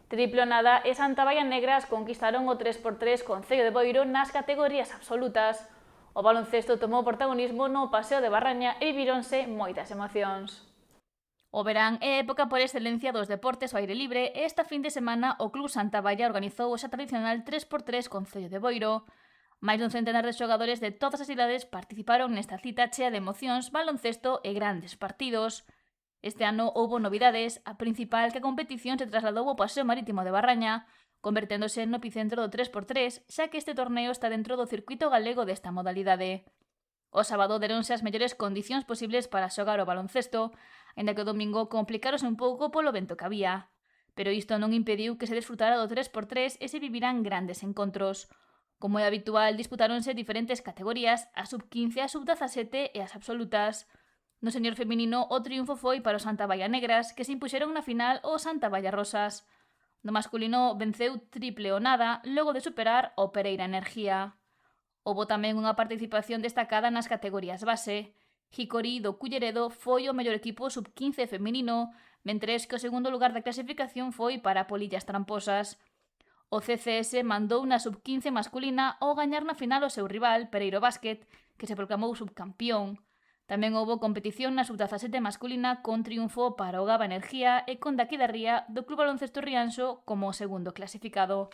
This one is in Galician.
Triplonada e Santa Baia Negras conquistaron o 3x3 Concello de Boiro nas categorías absolutas. O baloncesto tomou protagonismo no Paseo de Barraña e vivíronse moitas emocións. O verán é época por excelencia dos deportes ao aire libre e esta fin de semana o Club Santa Baia organizou o xa tradicional 3x3 Concello de Boiro. Máis dun centenar de xogadores de todas as idades participaron nesta cita chea de emocións, baloncesto e grandes partidos. Este ano houbo novidades, a principal que a competición se trasladou ao Paseo Marítimo de Barraña, converténdose no epicentro do 3x3, xa que este torneo está dentro do circuito galego desta modalidade. O sábado deronse as mellores condicións posibles para xogar o baloncesto, aínda que o domingo complicaronse un pouco polo vento que había. Pero isto non impediu que se desfrutara do 3x3 e se viviran grandes encontros. Como é habitual, disputáronse diferentes categorías, a sub-15, a sub-17 e as absolutas. No señor feminino, o triunfo foi para o Santa Baia Negras, que se impuxeron na final o Santa Baia Rosas. No masculino, venceu triple o nada, logo de superar o Pereira Energía. Houbo tamén unha participación destacada nas categorías base. Hickory do Culleredo foi o mellor equipo sub-15 feminino, mentres que o segundo lugar da clasificación foi para Polillas Tramposas. O CCS mandou na sub-15 masculina ao gañar na final o seu rival, Pereiro Basket, que se proclamou subcampión. Tamén houbo competición na sub-17 masculina con triunfo para o Gaba Energía e con Daquí da Ría do Club Baloncesto Rianxo como o segundo clasificado.